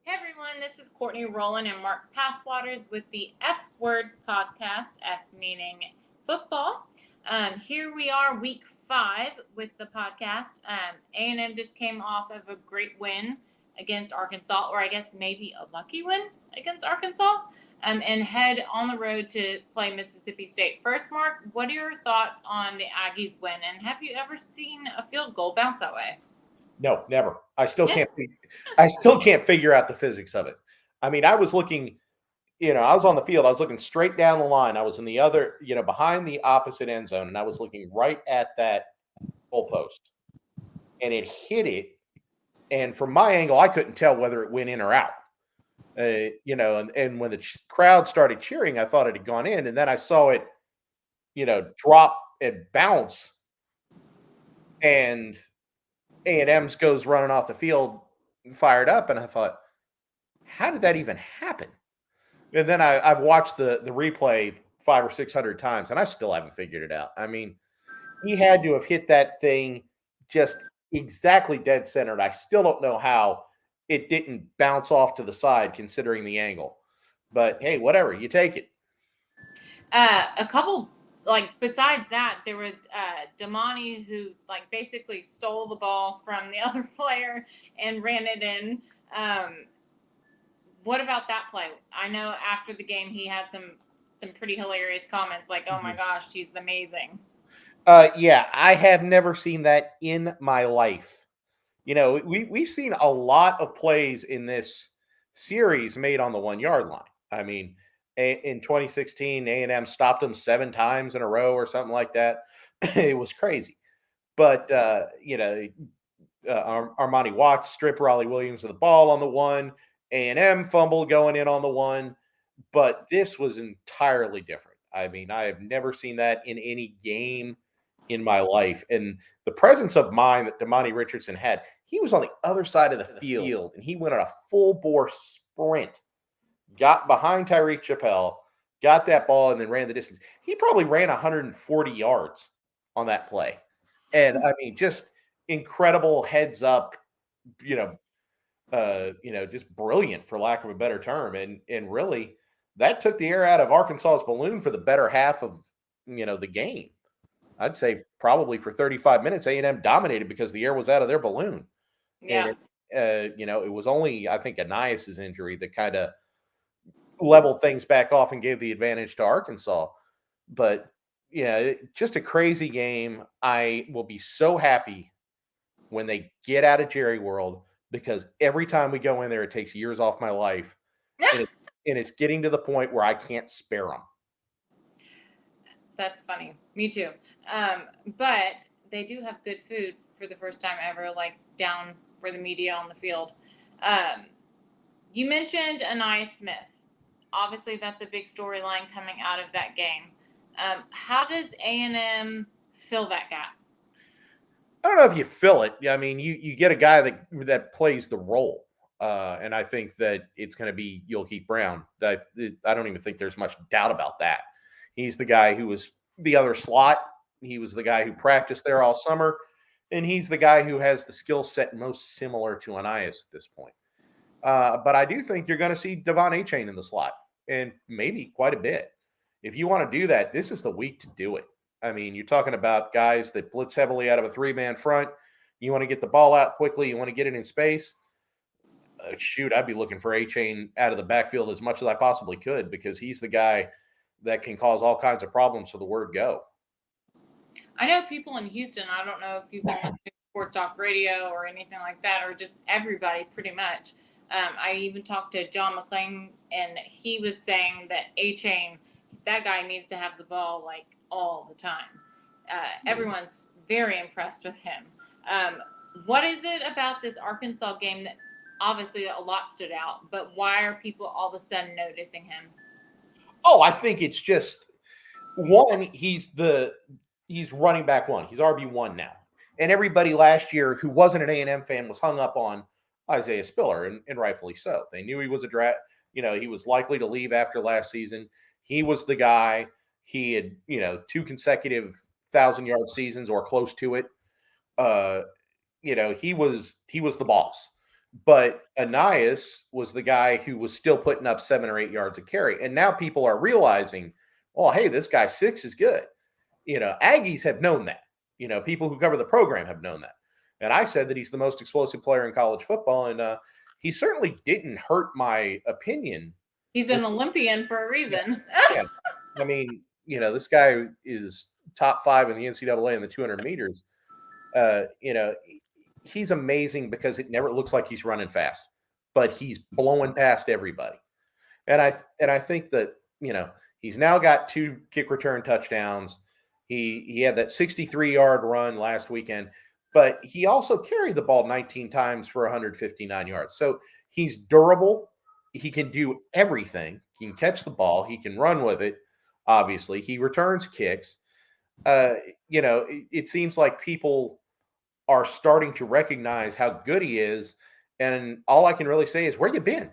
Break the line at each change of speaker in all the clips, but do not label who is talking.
Hey everyone, this is Courtney Rowland and Mark Passwaters with the F Word podcast, F meaning football. Here we are, week 5 with the podcast. A&M just came off of a great win against Arkansas, or I guess maybe a lucky win against Arkansas, and head on the road to play Mississippi State. First, Mark, what are your thoughts on the Aggies win, and have you ever seen a field goal bounce that way?
No, never. I still can't. I still can't figure out the physics of it. I mean, I was looking. I was on the field. I was looking straight down the line. I was in the other, behind the opposite end zone, and I was looking right at that goalpost, and it hit it. And from my angle, I couldn't tell whether it went in or out. And when the crowd started cheering, I thought it had gone in, and then I saw it, drop and bounce, and A&M's goes running off the field, fired up, and I thought, how did that even happen? And then I've watched the replay 500 or 600 times, and I still haven't figured it out. I mean, he had to have hit that thing just exactly dead centered. I still don't know how it didn't bounce off to the side, considering the angle. But hey, whatever, you take it.
A couple, besides that, there was Damani who basically stole the ball from the other player and ran it in. What about that play? I know after the game he had some pretty hilarious comments like, "Oh my gosh, she's amazing."
Yeah, I have never seen that in my life. We've seen a lot of plays in this series made on the 1 yard line. I mean, in 2016, A&M stopped them 7 times in a row or something like that. It was crazy. But Armani Watts stripped Raleigh Williams of the ball on the 1. A&M fumble going in on the 1. But this was entirely different. I mean, I have never seen that in any game in my life. And the presence of mind that Damani Richardson had, he was on the other side of the field and he went on a full bore sprint, got behind Tyreek Chappelle, got that ball, and then ran the distance. He probably ran 140 yards on that play. And I mean, just incredible heads up, just brilliant for lack of a better term. And really that took the air out of Arkansas's balloon for the better half of, the game. I'd say probably for 35 minutes, A&M dominated because the air was out of their balloon.
Yeah.
And, it was only, I think, Anias's injury that kind of leveled things back off and gave the advantage to Arkansas. But, just a crazy game. I will be so happy when they get out of Jerry World because every time we go in there, it takes years off my life. And it's getting to the point where I can't spare them.
That's funny. Me too. But they do have good food for the first time ever, down for the media on the field. You mentioned Anaya Smith. Obviously, that's a big storyline coming out of that game. How does A&M fill that gap?
I don't know if you fill it. I mean, you get a guy that plays the role. And I think that it's going to be Yulkeith Brown. I don't even think there's much doubt about that. He's the guy who was the other slot. He was the guy who practiced there all summer. And he's the guy who has the skill set most similar to Anias at this point. But I do think you're going to see Devon Achane in the slot, and maybe quite a bit. If you want to do that, this is the week to do it. I mean, you're talking about guys that blitz heavily out of a 3-man front. You want to get the ball out quickly. You want to get it in space. I'd be looking for Achane out of the backfield as much as I possibly could because he's the guy that can cause all kinds of problems for the word go.
I know people in Houston, I don't know if you've been listening to Sports Talk Radio or anything like that, or just everybody pretty much. I even talked to John McClain, and he was saying that Achane, that guy needs to have the ball all the time. Everyone's very impressed with him. What is it about this Arkansas game that obviously a lot stood out, but why are people all of a sudden noticing him?
Oh, I think it's just one, he's running back 1. He's RB1 now. And everybody last year who wasn't an A&M fan was hung up on Isaiah Spiller, and rightfully so. They knew he was a draft, he was likely to leave after last season. He was the guy. He had, 2 consecutive 1,000-yard seasons or close to it. He was the boss. But Anais was the guy who was still putting up 7 or 8 yards of carry. And now people are realizing, oh, hey, this guy 6 is good. Aggies have known that. People who cover the program have known that. And I said that he's the most explosive player in college football. And he certainly didn't hurt my opinion.
He's an Olympian for a reason.
Yeah. I mean, this guy is top 5 in the NCAA in the 200 meters. He's amazing because it never looks like he's running fast, but he's blowing past everybody. And I think that, he's now got 2 kick return touchdowns. He had that 63-yard run last weekend, but he also carried the ball 19 times for 159 yards. So he's durable. He can do everything. He can catch the ball. He can run with it. Obviously, he returns kicks. It seems like people are starting to recognize how good he is. And all I can really say is, where you been?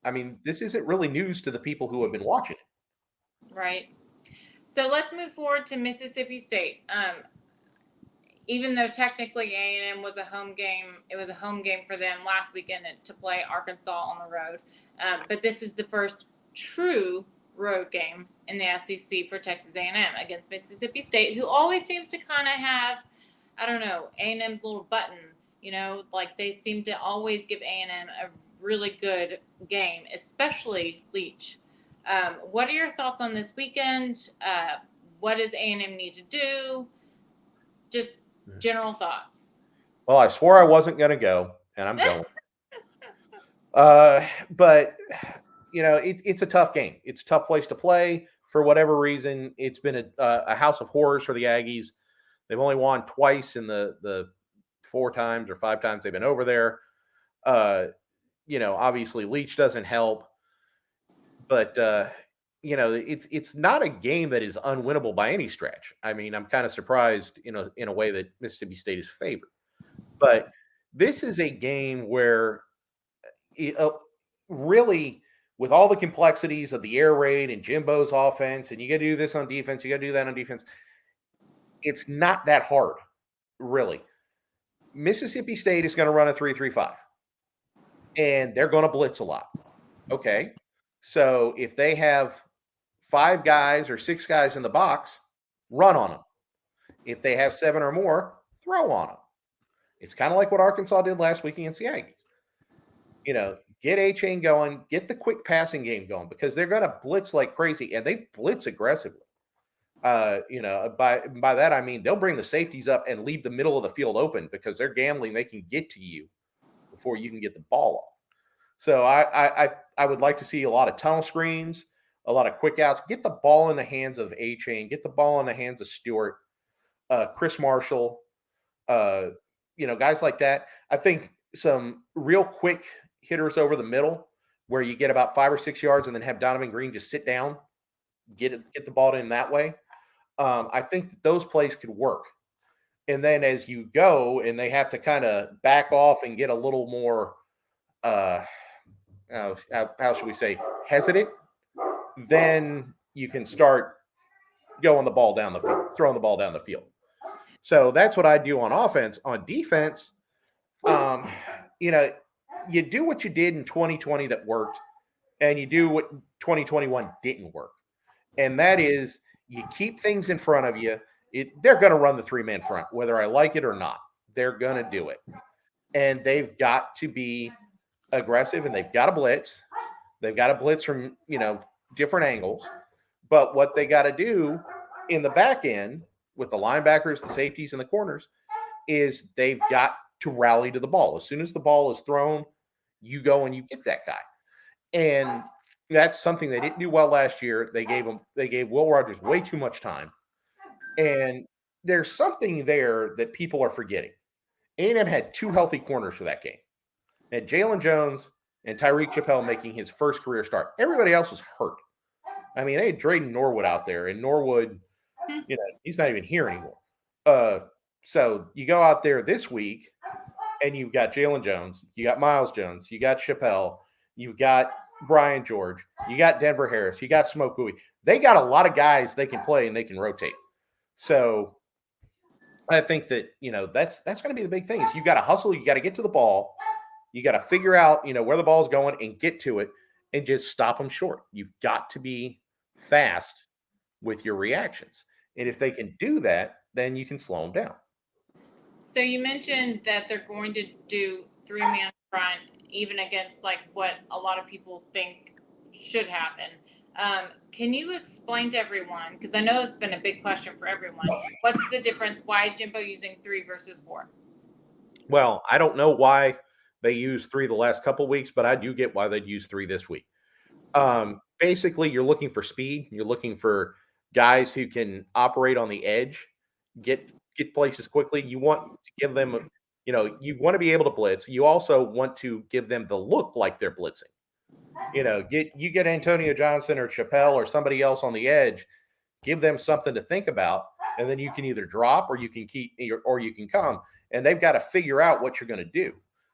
I mean, this isn't really news to the people who have been watching it.
Right. So let's move forward to Mississippi State. Even though technically A&M was a home game, it was a home game for them last weekend to play Arkansas on the road. But this is the first true road game in the SEC for Texas A&M against Mississippi State, who always seems to kind of have, I don't know, A&M's little button. Like they seem to always give A&M a really good game, especially Leach. What are your thoughts on this weekend? What does A&M need to do? Just general thoughts.
Well, I swore I wasn't going to go, and I'm going. But it's a tough game. It's a tough place to play for whatever reason. It's been a house of horrors for the Aggies. They've only won twice in the 4 times or 5 times they've been over there. Obviously Leach doesn't help, but it's not a game that is unwinnable by any stretch. I mean, I'm kind of surprised, in a way that Mississippi State is favored, but this is a game where really, with all the complexities of the air raid and Jimbo's offense, and you got to do this on defense, you got to do that on defense. It's not that hard, really. Mississippi State is going to run a 3-3-5, and they're going to blitz a lot. Okay. So if they have 5 guys or 6 guys in the box, run on them. If they have 7 or more, throw on them. It's kind of like what Arkansas did last week against the Aggies. Get A-Chain going, get the quick passing game going, because they're going to blitz like crazy, and they blitz aggressively. By that I mean they'll bring the safeties up and leave the middle of the field open because they're gambling they can get to you before you can get the ball off. So I would like to see a lot of tunnel screens, a lot of quick outs. Get the ball in the hands of A-Chain. Get the ball in the hands of Stewart, Chris Marshall, guys like that. I think some real quick hitters over the middle where you get about 5 or 6 yards and then have Donovan Green just sit down, get the ball in that way. I think that those plays could work. And then as you go and they have to kind of back off and get a little more, how should we say, hesitant, then you can start throwing the ball down the field. So that's what I do on offense. On defense, you do what you did in 2020 that worked, and you do what 2021 didn't work. And that is, you keep things in front of you. They're going to run the 3-man front, whether I like it or not. They're going to do it. And they've got to be aggressive, and they've got to blitz. They've got to blitz from, different angles. But what they got to do in the back end with the linebackers, the safeties, and the corners is they've got to rally to the ball. As soon as the ball is thrown, you go and you get that guy. And that's something they didn't do well last year. They gave Will Rogers way too much time. And there's something there that people are forgetting. A&M had 2 healthy corners for that game. They had Jalen Jones and Tyreek Chappelle making his first career start. Everybody else was hurt. I mean, they had Drayden Norwood out there, and Norwood, he's not even here anymore. So you go out there this week, and you've got Jalen Jones, you got Miles Jones, you got Chappelle, you've got Brian George, you got Denver Harris, you got Smoke Bowie. They got a lot of guys they can play and they can rotate. So I think that, that's going to be the big thing is you got to hustle. You got to get to the ball. You got to figure out, where the ball's going and get to it and just stop them short. You've got to be fast with your reactions. And if they can do that, then you can slow them down.
So you mentioned that they're going to do three-man front, even against like what a lot of people think should happen. Can you explain to everyone, because I know it's been a big question for everyone, what's the difference? Why Jimbo using 3 versus 4?
Well, I don't know why they used 3 the last couple weeks, but I do get why they'd use 3 this week. Basically, you're looking for speed. You're looking for guys who can operate on the edge, get places quickly. You want to give them, you want to be able to blitz. You also want to give them the look like they're blitzing. Get Antonio Johnson or Chappelle or somebody else on the edge, give them something to think about, and then you can either drop or you can keep or you can come, and they've got to figure out what you're going to do.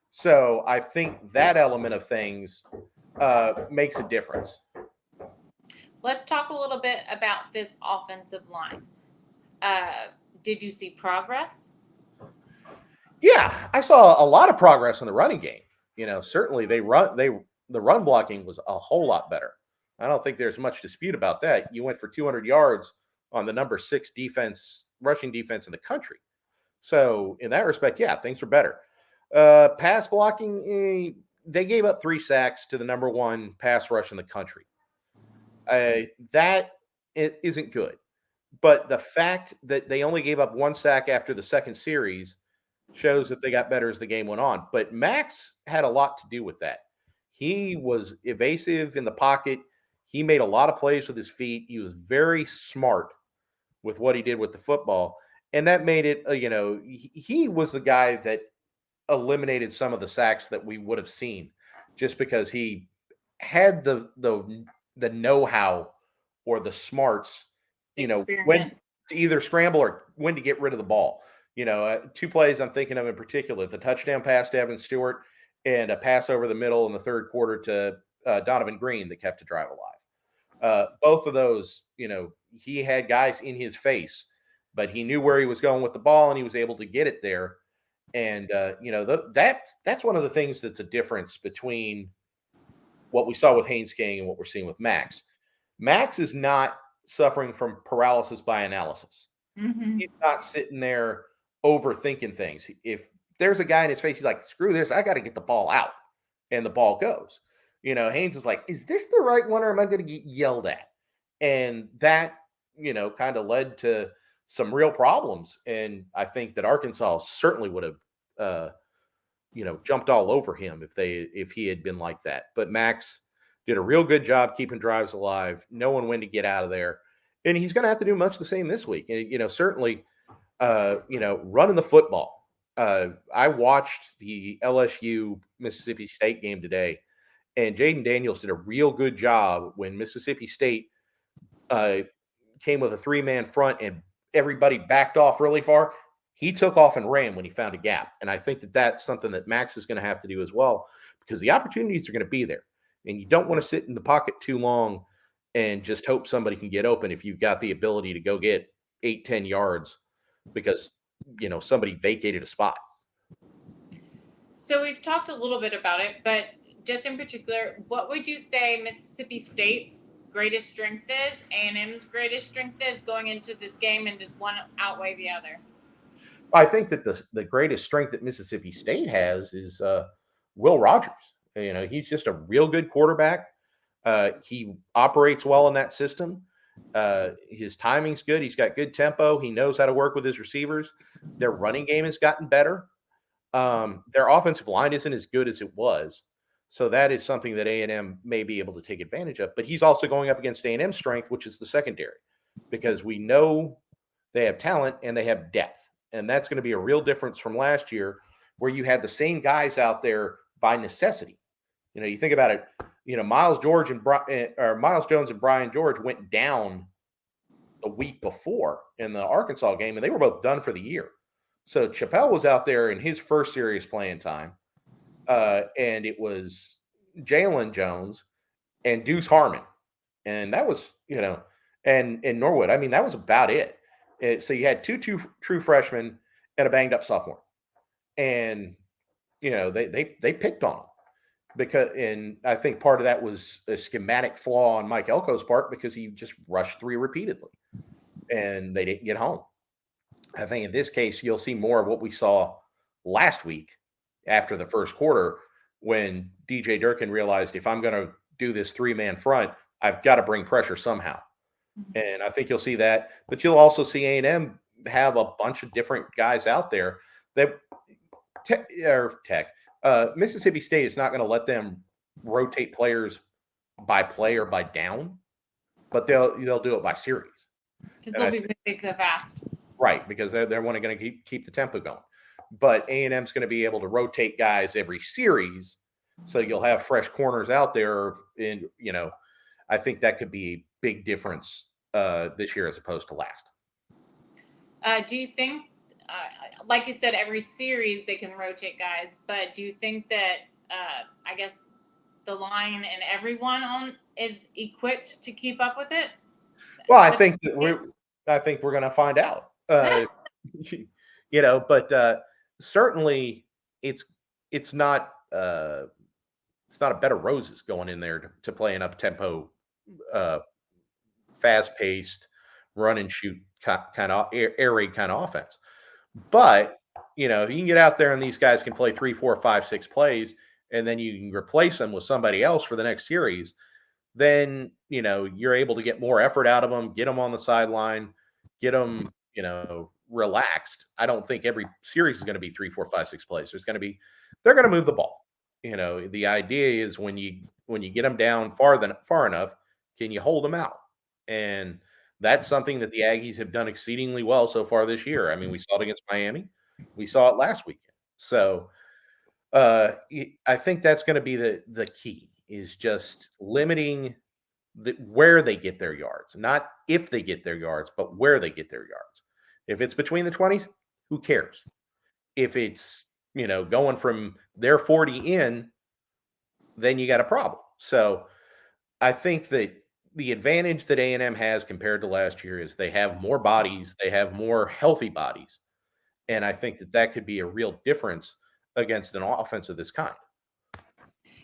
So I think that element of things makes a difference.
Let's talk a little bit about this offensive line. Did you see progress?
Yeah, I saw a lot of progress in the running game. Certainly the run blocking was a whole lot better. I don't think there's much dispute about that. You went for 200 yards on the number 6 rushing defense in the country. So in that respect, yeah, things were better. Pass blocking, they gave up 3 sacks to the number 1 pass rush in the country. That it isn't good. But the fact that they only gave up 1 sack after the second series shows that they got better as the game went on. But Max had a lot to do with that. He was evasive in the pocket. He made a lot of plays with his feet. He was very smart with what he did with the football. And that made it, he was the guy that eliminated some of the sacks that we would have seen just because he had the know-how or the smarts, when to either scramble or when to get rid of the ball. 2 plays I'm thinking of in particular: the touchdown pass to Evan Stewart and a pass over the middle in the third quarter to Donovan Green that kept the drive alive. Both of those, he had guys in his face, but he knew where he was going with the ball and he was able to get it there. And that's one of the things that's a difference between what we saw with Haynes King and what we're seeing with Max. Max is not suffering from paralysis by analysis.
Mm-hmm.
He's not sitting there overthinking things. If there's a guy in his face, he's like, screw this, I got to get the ball out. And the ball goes. Haynes is like, is this the right one or am I going to get yelled at? And that, kind of led to some real problems. And I think that Arkansas certainly would have, jumped all over him if he had been like that. But Max did a real good job keeping drives alive, knowing when to get out of there. And he's going to have to do much the same this week. And, certainly, running the football. I watched the LSU Mississippi State game today, and Jaden Daniels did a real good job when Mississippi State came with a 3-man front and everybody backed off really far. He took off and ran when he found a gap. And I think that that's something that Max is going to have to do as well, because the opportunities are going to be there. And you don't want to sit in the pocket too long and just hope somebody can get open if you've got the ability to go get 8-10 yards because, somebody vacated a spot.
So we've talked a little bit about it, but just in particular, what would you say Mississippi State's greatest strength is, A&M's greatest strength is going into this game, and does one outweigh the other?
I think that the greatest strength that Mississippi State has is Will Rogers. He's just a real good quarterback. He operates well in that system. His timing's good. He's got good tempo. He knows how to work with his receivers. Their running game has gotten better. Their offensive line isn't as good as it was. So that is something that A&M may be able to take advantage of. But he's also going up against A&M's strength, which is the secondary, because we know they have talent and they have depth. And that's going to be a real difference from last year where you had the same guys out there by necessity. You think about it, Miles Jones and Brian George went down the week before in the Arkansas game, and they were both done for the year. So Chappelle was out there in his first serious playing time, and it was Jalen Jones and Deuce Harmon. And that was, and Norwood. I mean, that was about it. So you had two true freshmen and a banged up sophomore. And they picked on him and I think part of that was a schematic flaw on Mike Elko's part because he just rushed three repeatedly and they didn't get home. I think in this case, you'll see more of what we saw last week after the first quarter when DJ Durkin realized if I'm going to do this three-man front, I've got to bring pressure somehow. And I think you'll see that. But you'll also see A&M have a bunch of different guys out there that Mississippi State is not going to let them rotate players by play or by down, but they'll do it by series.
Because they'll be moving so fast.
Right, because they're going to keep the tempo going. But A&M's going to be able to rotate guys every series, so you'll have fresh corners out there. And, I think that could be a big difference this year as opposed to last.
Do you think, like you said, every series they can rotate guys, but do you think that, I guess, the line and everyone is equipped to keep up with it?
Well, I think we're going to find out. But certainly it's not a bed of roses going in there to play an up tempo, fast paced, run and shoot kind of air raid kind of offense. But you can get out there and these guys can play 3, 4, 5, 6 plays, and then you can replace them with somebody else for the next series. Then you're able to get more effort out of them, get them on the sideline, get them relaxed. I don't think every series is going to be 3, 4, 5, 6 plays. They're going to move the ball. The idea is when you get them down far enough, can you hold them out? And that's something that the Aggies have done exceedingly well so far this year. I mean, we saw it against Miami. We saw it last weekend. So I think that's going to be the key, is just limiting where they get their yards, not if they get their yards, but where they get their yards. If it's between the 20s, who cares? If it's, going from their 40 in, then you got a problem. So I think that the advantage that A&M has compared to last year is they have more bodies, they have more healthy bodies. And I think that could be a real difference against an offense of this kind.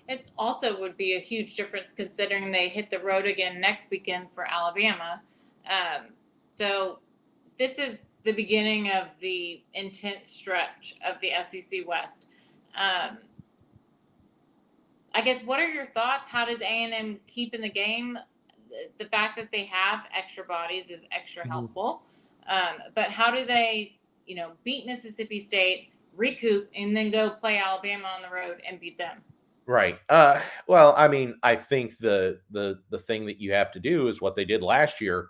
It also would be a huge difference considering they hit the road again next weekend for Alabama. So this is the beginning of the intense stretch of the SEC West. I guess, what are your thoughts? How does A&M keep in the game? The fact that they have extra bodies is extra helpful. But how do they, beat Mississippi State, recoup, and then go play Alabama on the road and beat them?
Right. Well, I mean, I think the thing that you have to do is what they did last year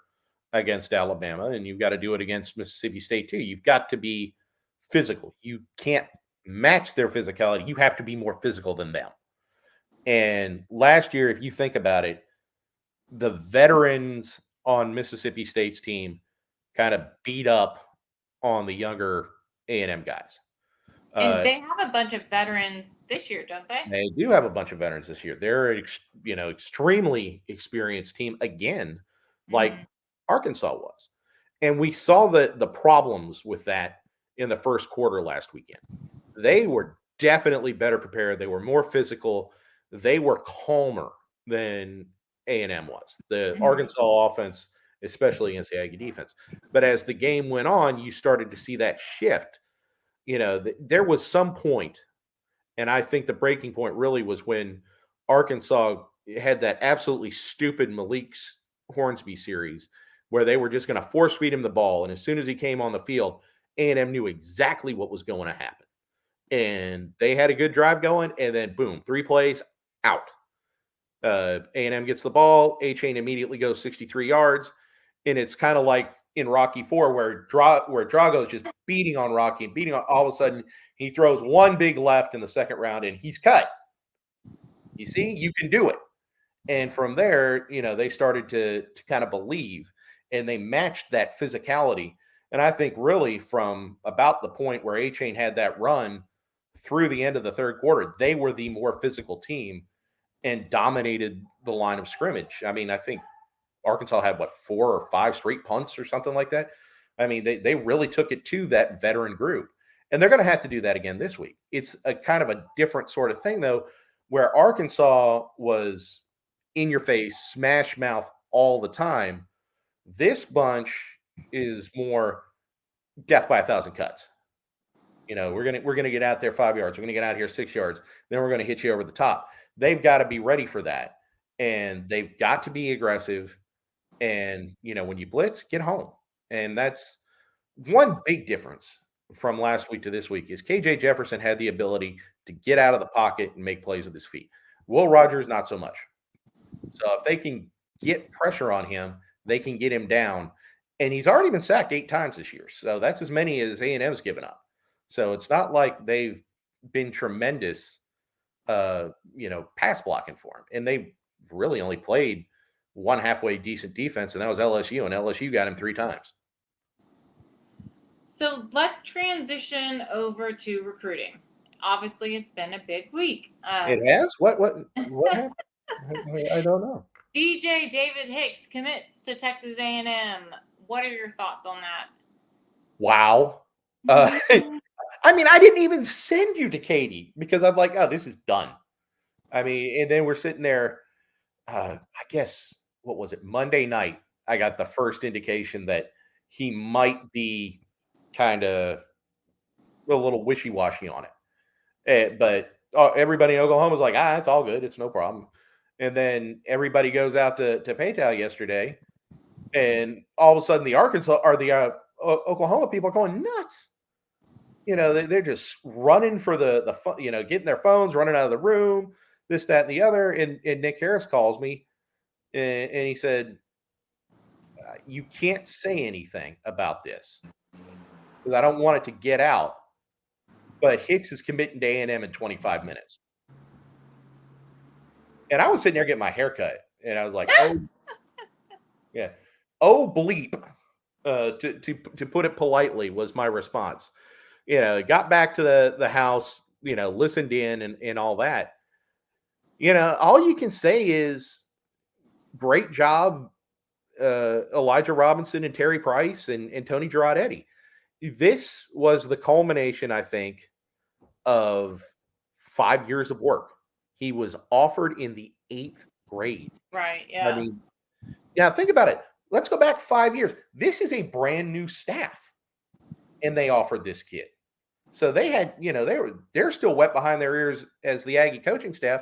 against Alabama, and you've got to do it against Mississippi State too. You've got to be physical. You can't match their physicality. You have to be more physical than them. And last year, if you think about it, the veterans on Mississippi State's team kind of beat up on the younger A&M guys.
And they have a bunch of veterans this year, don't they?
They do have a bunch of veterans this year. They're extremely experienced team again, like Arkansas was. And we saw the problems with that in the first quarter last weekend. They were definitely better prepared. They were more physical. They were calmer than A&M was. The Arkansas offense, especially against the Aggie defense. But as the game went on, you started to see that shift. There was some point, and I think the breaking point really was when Arkansas had that absolutely stupid Malik Hornsby series where they were just going to force feed him the ball. And as soon as he came on the field, A&M knew exactly what was going to happen. And they had a good drive going, and then boom, 3 plays, out. A&M gets the ball, A-Chain immediately goes 63 yards, and it's kind of like in Rocky IV where Drago's just beating on Rocky and beating on, all of a sudden he throws one big left in the second round and he's cut. You see, you can do it. And from there, they started to kind of believe, and they matched that physicality. And I think really from about the point where A-Chain had that run through the end of the third quarter, they were the more physical team and dominated the line of scrimmage. I mean, I think Arkansas had 4 or 5 straight punts or something like that. I mean, they really took it to that veteran group. And they're going to have to do that again this week. It's a kind of a different sort of thing, though, where Arkansas was in your face, smash mouth all the time. This bunch is more death by a thousand cuts. We're gonna get out there 5 yards. We're gonna get out here 6 yards. Then we're gonna hit you over the top. They've got to be ready for that, and they've got to be aggressive. And when you blitz, get home. And that's one big difference from last week to this week is KJ Jefferson had the ability to get out of the pocket and make plays with his feet. Will Rogers, not so much. So if they can get pressure on him, they can get him down. And he's already been sacked 8 times this year. So that's as many as A&M's given up. So it's not like they've been tremendous, pass blocking for him. And they really only played one halfway decent defense, and that was LSU, and LSU got him 3 times.
So let's transition over to recruiting. Obviously, it's been a big week.
It has? What happened? I don't know.
DJ David Hicks commits to Texas A&M. What are your thoughts on that?
Wow. I mean, I didn't even send you to Katie because I'm like, oh, this is done. I mean, and then we're sitting there, I guess, what was it, Monday night, I got the first indication that he might be kind of a little wishy-washy on it. But everybody in Oklahoma was like, it's all good. It's no problem. And then everybody goes out to Paytown yesterday, and all of a sudden the Arkansas or the Oklahoma people are going nuts. They're just running for the getting their phones, running out of the room, this, that, and the other. And Nick Harris calls me, and he said, you can't say anything about this because I don't want it to get out. But Hicks is committing to A&M in 25 minutes. And I was sitting there getting my hair cut, and I was like, oh, yeah. Oh, bleep, to put it politely, was my response. Got back to the house, listened in and all that. All you can say is great job, Elijah Robinson and Terry Price and Tony Girardetti. This was the culmination, I think, of 5 years of work. He was offered in the 8th grade.
Right, yeah.
I mean, now think about it. Let's go back 5 years. This is a brand new staff, and they offered this kid. So they had, they're still wet behind their ears as the Aggie coaching staff,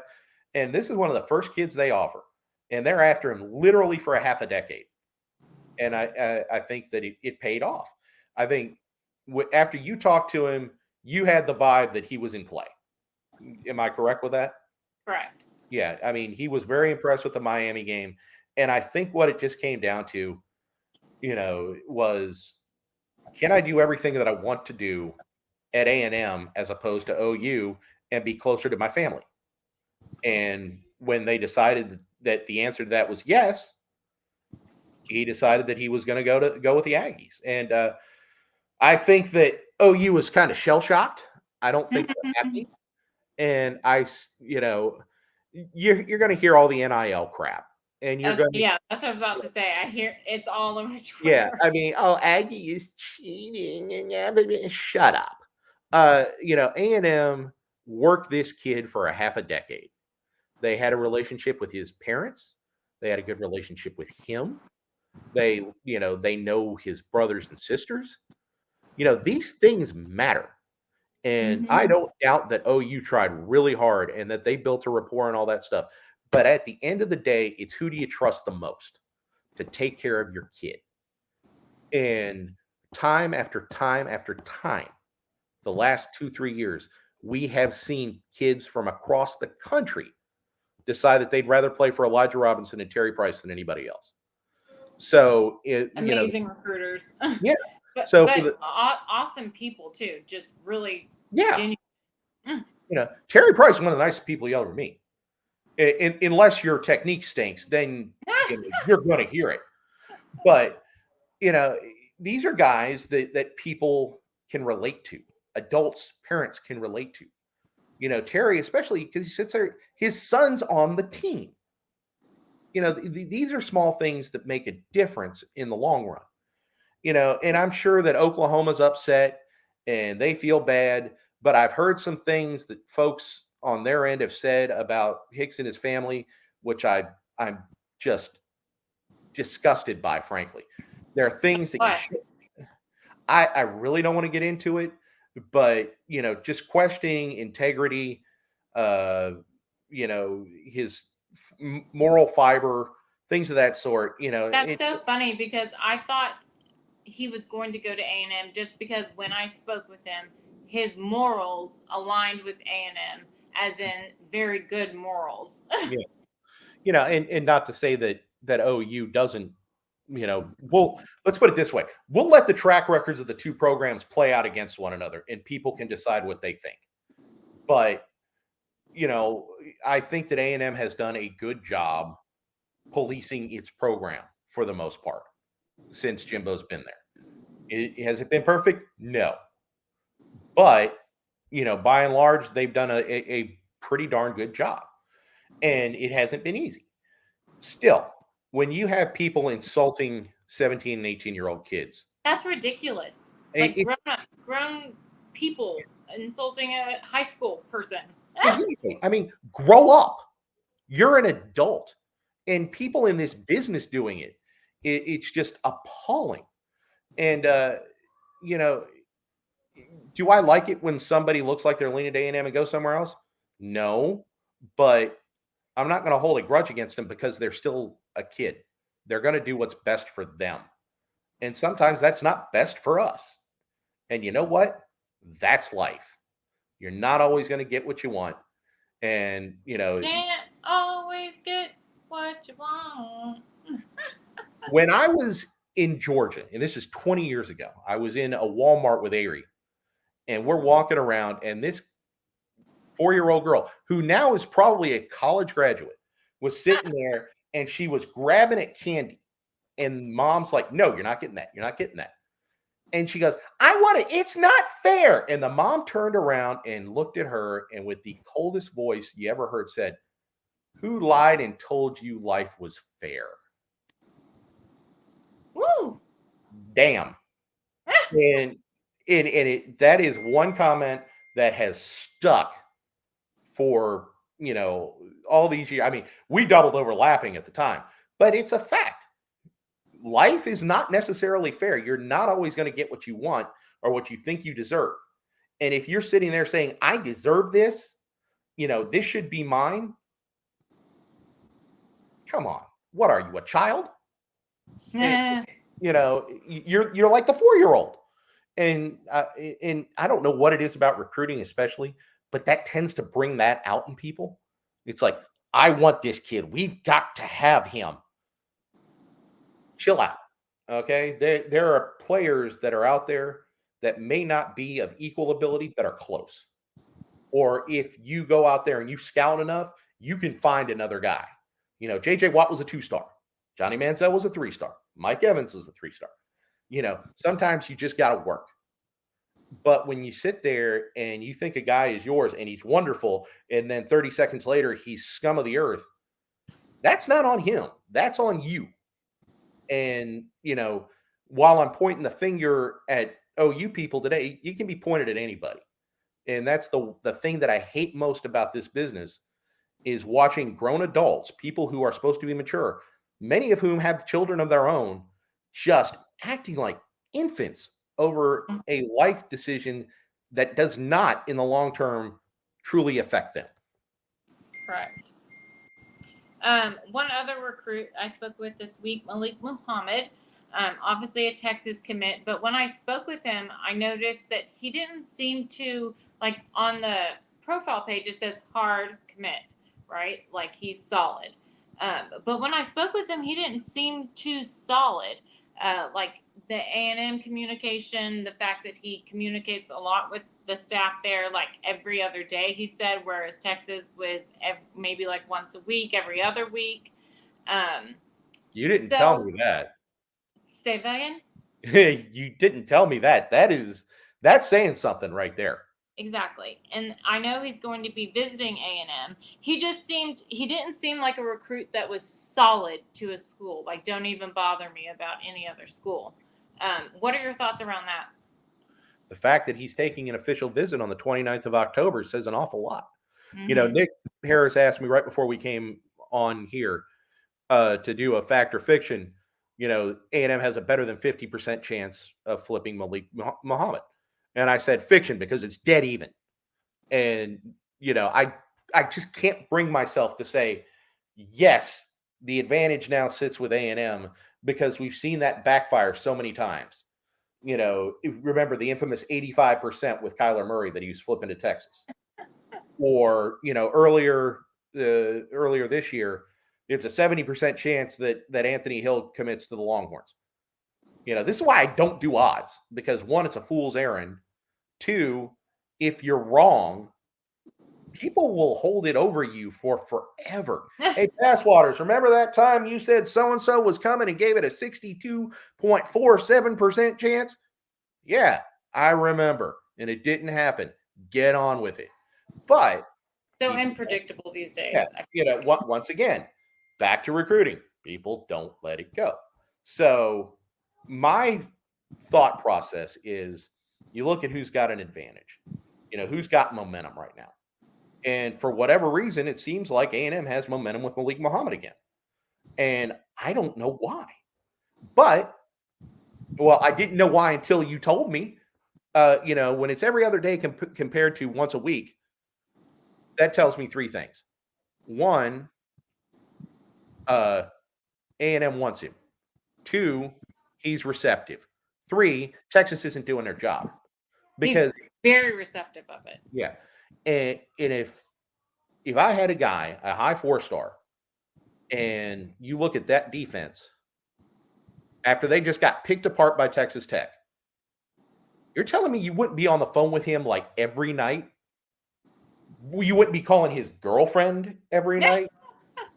and this is one of the first kids they offer, and they're after him literally for a half a decade. And I think that it paid off. I think after you talked to him, you had the vibe that he was in play. Am I correct with that?
Correct.
Yeah, I mean, he was very impressed with the Miami game, and I think what it just came down to, was, can I do everything that I want to do at A&M as opposed to OU and be closer to my family? And when they decided that the answer to that was yes, he decided that he was going to go with the Aggies. And I think that OU was kind of shell-shocked. I don't think they're happy. And you're going to hear all the NIL crap. And you're going to,
yeah, that's what I'm about to say. I hear it's all over Twitter.
Yeah, I mean, Aggie is cheating, and shut up. A&M worked this kid for a half a decade. They had a relationship with his parents. They had a good relationship with him. They know his brothers and sisters. These things matter. And I don't doubt that OU tried really hard and that they built a rapport and all that stuff. But at the end of the day, it's who do you trust the most to take care of your kid? And time after time after time, the last 2-3 years, we have seen kids from across the country decide that they'd rather play for Elijah Robinson and Terry Price than anybody else. So
amazing recruiters.
Yeah.
but awesome people too. Just really genuine.
Terry Price is one of the nicest people you'll ever meet. Unless your technique stinks, then you're going to hear it. But these are guys that people can relate to. Adults, parents can relate to. Terry, especially because he sits there, his son's on the team. These are small things that make a difference in the long run. And I'm sure that Oklahoma's upset, and they feel bad. But I've heard some things that folks on their end have said about Hicks and his family, which I'm just disgusted by, frankly. There are things that you
But
should. I really don't want to get into it, but just questioning integrity, uh, his moral fiber, things of that sort.
that's so funny because I thought he was going to go to A&M just because when I spoke with him, his morals aligned with A&M, as in very good morals.
Yeah, and not to say that OU doesn't. Well, let's put it this way: we'll let the track records of the two programs play out against one another, and people can decide what they think. But I think that A&M has done a good job policing its program for the most part since Jimbo's been there. Has it been perfect? No. But, by and large, they've done a pretty darn good job. And it hasn't been easy. Still, when you have people insulting 17 and 18-year-old kids,
That's ridiculous. Like
it's
grown people insulting a high school person.
exactly. I mean, grow up. You're an adult. And people in this business doing it's just appalling. And you know, do I like it when somebody looks like they're leaning to A&M and go somewhere else? No, but I'm not going to hold a grudge against them because they're still a kid. They're going to do what's best for them. And sometimes that's not best for us. And you know what? That's life. You're not always going to get what you want. And,
Can't always get what you want.
when I was in Georgia, and this is 20 years ago, I was in a Walmart with Ari, and we're walking around, and this 4-year-old girl, who now is probably a college graduate, was sitting there and she was grabbing at candy. And mom's like, no, you're not getting that. You're not getting that. And she goes, I want it. It's not fair. And the mom turned around and looked at her and with the coldest voice you ever heard said, who lied and told you life was fair?
Woo!
Damn. and that is one comment that has stuck for all these years. I mean, we doubled over laughing at the time, but it's a fact. Life is not necessarily fair. You're not always going to get what you want or what you think you deserve. And if you're sitting there saying, I deserve this, this should be mine. Come on. What are you, a child? You're like the 4-year-old. And I don't know what it is about recruiting, especially, but that tends to bring that out in people. It's like, I want this kid. We've got to have him. Chill out. Okay. There are players that are out there that may not be of equal ability, but are close. Or if you go out there and you scout enough, you can find another guy. JJ Watt was a 2-star. Johnny Manziel was a 3-star. Mike Evans was a 3-star. Sometimes you just got to work. But when you sit there and you think a guy is yours and he's wonderful, and then 30 seconds later, he's scum of the earth, that's not on him. That's on you. And, while I'm pointing the finger at OU people today, you can be pointed at anybody. And that's the thing that I hate most about this business is watching grown adults, people who are supposed to be mature, many of whom have children of their own, just acting like infants over a life decision that does not, in the long term, truly affect them.
Correct. One other recruit I spoke with this week, Malik Muhammad, obviously a Texas commit, but when I spoke with him, I noticed that he didn't seem to, like on the profile page, it says hard commit, right? Like he's solid. But when I spoke with him, he didn't seem too solid. Like the A&M communication, the fact that he communicates a lot with the staff there, like every other day, he said, whereas Texas was maybe like once a week, every other week.
You didn't tell me that.
Say that again?
You didn't tell me that. That's saying something right there.
Exactly. And I know he's going to be visiting A&M. He didn't seem like a recruit that was solid to a school. Like, don't even bother me about any other school. What are your thoughts around that?
The fact that he's taking an official visit on the 29th of October says an awful lot.
Mm-hmm.
Nick Harris asked me right before we came on here to do a fact or fiction. A&M has a better than 50% chance of flipping Malik Muhammad. And I said fiction because it's dead even. And, I just can't bring myself to say, yes, the advantage now sits with A&M because we've seen that backfire so many times. Remember the infamous 85% with Kyler Murray that he was flipping to Texas. Or, earlier this year, it's a 70% chance that Anthony Hill commits to the Longhorns. This is why I don't do odds, because one, it's a fool's errand. Two, if you're wrong, people will hold it over you for forever. Hey, Passwaters, remember that time you said so-and-so was coming and gave it a 62.47% chance? Yeah, I remember. And it didn't happen. Get on with it. But
so unpredictable these days.
Yeah, once again, back to recruiting. People don't let it go. So my thought process is you look at who's got an advantage. Who's got momentum right now. And for whatever reason, it seems like A&M has momentum with Malik Muhammad again. And I don't know why. But, well, I didn't know why until you told me. When it's every other day compared to once a week, that tells me three things. One, A&M wants him. Two, he's receptive. Three, Texas isn't doing their job. Because
he's very receptive of it.
Yeah. And if I had a guy, a high 4-star, and you look at that defense after they just got picked apart by Texas Tech, you're telling me you wouldn't be on the phone with him like every night? You wouldn't be calling his girlfriend every night?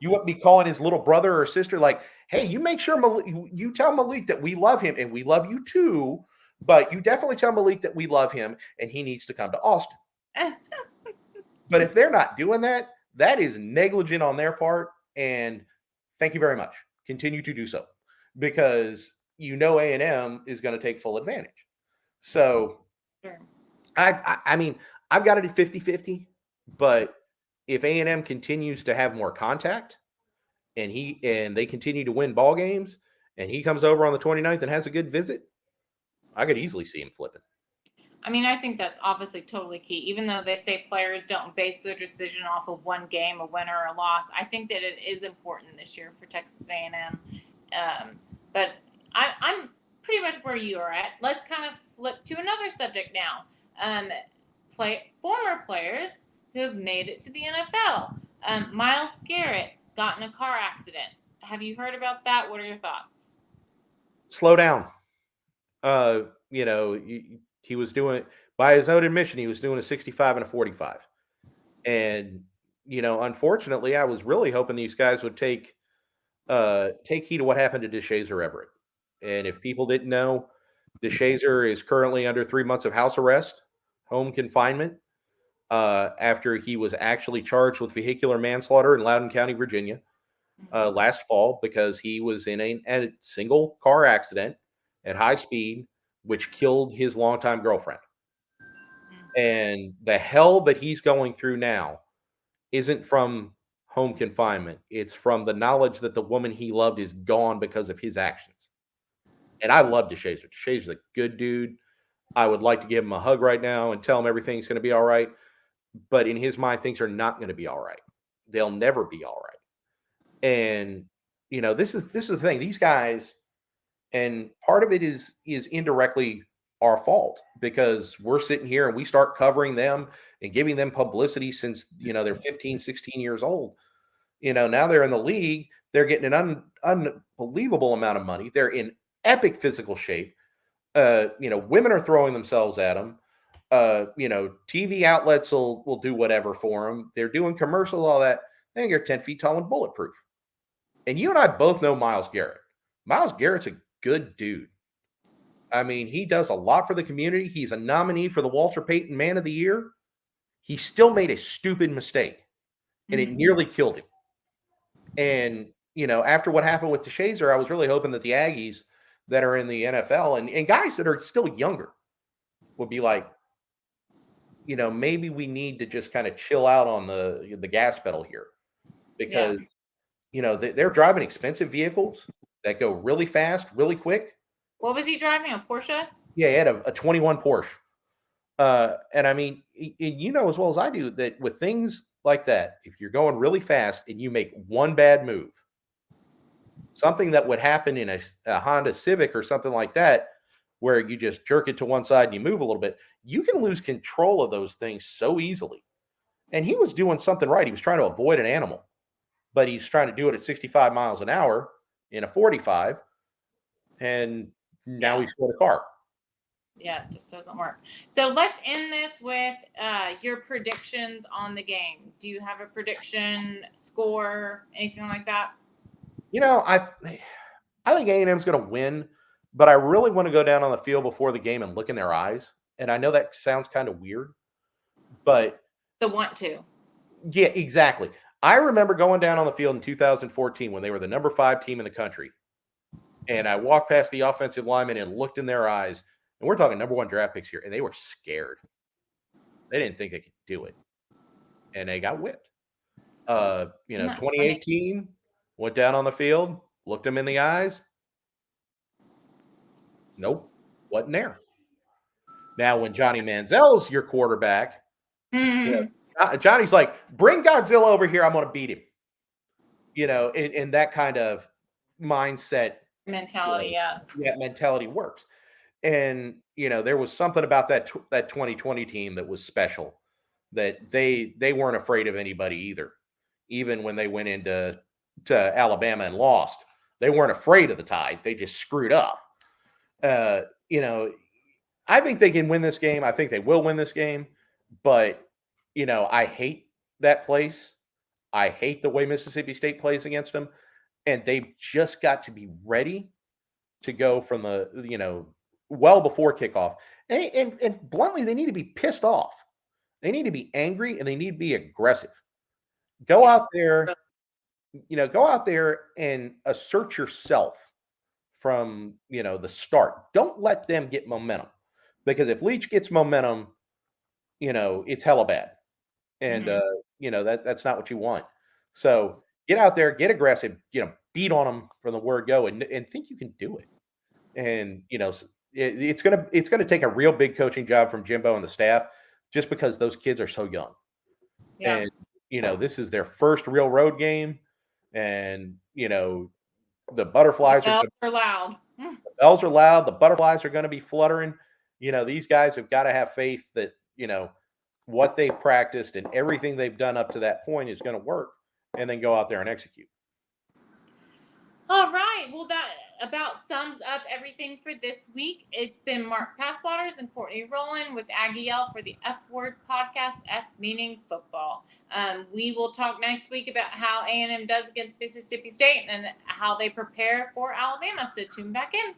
You wouldn't be calling his little brother or sister like, hey, you make sure you tell Malik that we love him and we love you too, but you definitely tell Malik that we love him and he needs to come to Austin. But if they're not doing that, that is negligent on their part. And thank you very much. Continue to do so, because A&M is going to take full advantage. So
sure.
I mean, I've got it at 50-50, but if A&M continues to have more contact and they continue to win ball games and he comes over on the 29th and has a good visit, I could easily see him flipping.
I mean, I think that's obviously totally key. Even though they say players don't base their decision off of one game, a win or a loss, I think that it is important this year for Texas A&M. But I'm pretty much where you are at. Let's kind of flip to another subject now. Former players who have made it to the NFL. Myles Garrett got in a car accident. Have you heard about that? What are your thoughts?
Slow down. He was doing, by his own admission, he was doing a 65 and a 45. And, unfortunately, I was really hoping these guys would take heed of what happened to DeShazer Everett. And if people didn't know, DeShazer is currently under 3 months of house arrest, home confinement, after he was actually charged with vehicular manslaughter in Loudoun County, Virginia, last fall, because he was in a single car accident at high speed, which killed his longtime girlfriend. And the hell that he's going through now isn't from home confinement. It's from the knowledge that the woman he loved is gone because of his actions. And I love DeShazer. DeShazer's a good dude. I would like to give him a hug right now and tell him everything's going to be all right. But in his mind, things are not going to be all right. They'll never be all right. And, this is the thing. These guys, and part of it is indirectly our fault, because we're sitting here and we start covering them and giving them publicity since, they're 15, 16 years old. Now they're in the league. They're getting an unbelievable amount of money. They're in epic physical shape. Women are throwing themselves at them. TV outlets will do whatever for them. They're doing commercials, all that. I think they're 10 feet tall and bulletproof. And you and I both know Myles Garrett. Myles Garrett's a good dude. I mean, he does a lot for the community. He's a nominee for the Walter Payton Man of the Year. He still made a stupid mistake, and it nearly killed him. And, after what happened with DeShazer, I was really hoping that the Aggies that are in the NFL and guys that are still younger, would be like, maybe we need to just kind of chill out on the gas pedal here
Yeah.
because they're driving expensive vehicles that go really fast, really quick.
What was he driving? A Porsche?
Yeah, he had a 21 Porsche. And I mean, you know as well as I do that with things like that, if you're going really fast and you make one bad move, something that would happen in a Honda Civic or something like that, where you just jerk it to one side and you move a little bit, you can lose control of those things so easily. And he was doing something right. He was trying to avoid an animal, but he's trying to do it at 65 miles an hour in a 45, and now
Yeah.
he's short a car.
Yeah, it just doesn't work. So let's end this with your predictions on the game. Do you have a prediction, score, anything like that?
I think A&M's going to win, but I really want to go down on the field before the game and look in their eyes. And I know that sounds kind of weird, but
The want to.
yeah, exactly. I remember going down on the field in 2014 when they were the number 5 team in the country. And I walked past the offensive linemen and looked in their eyes. And we're talking number 1 draft picks here. And they were scared. They didn't think they could do it. And they got whipped. 2018, went down on the field, looked them in the eyes. Nope, wasn't there. Now, when Johnny Manziel's your quarterback, Johnny's like, bring Godzilla over here. I'm going to beat him. In that kind of mindset.
Mentality, yeah.
That mentality works. And, there was something about that 2020 team that was special, that they weren't afraid of anybody either. Even when they went into Alabama and lost, they weren't afraid of the Tide. They just screwed up. I think they can win this game. I think they will win this game. But, I hate that place. I hate the way Mississippi State plays against them. And they've just got to be ready to go from well before kickoff. And bluntly, they need to be pissed off. They need to be angry and they need to be aggressive. Go out there and assert yourself from, the start. Don't let them get momentum. Because if Leach gets momentum, it's hella bad. And that's not what you want. So get out there, get aggressive, beat on them from the word go and think you can do it. And it's gonna take a real big coaching job from Jimbo and the staff, just because those kids are so young.
Yeah.
And this is their first real road game, and the butterflies
The bells are loud.
The bells are loud. The butterflies are going to be fluttering. These guys have got to have faith that what they've practiced and everything they've done up to that point is going to work, and then go out there and execute.
All right. Well, that about sums up everything for this week. It's been Mark Passwaters and Courtney Rowland with AggieYell for the F Word podcast, F meaning football. We will talk next week about how A&M does against Mississippi State and how they prepare for Alabama. So tune back in.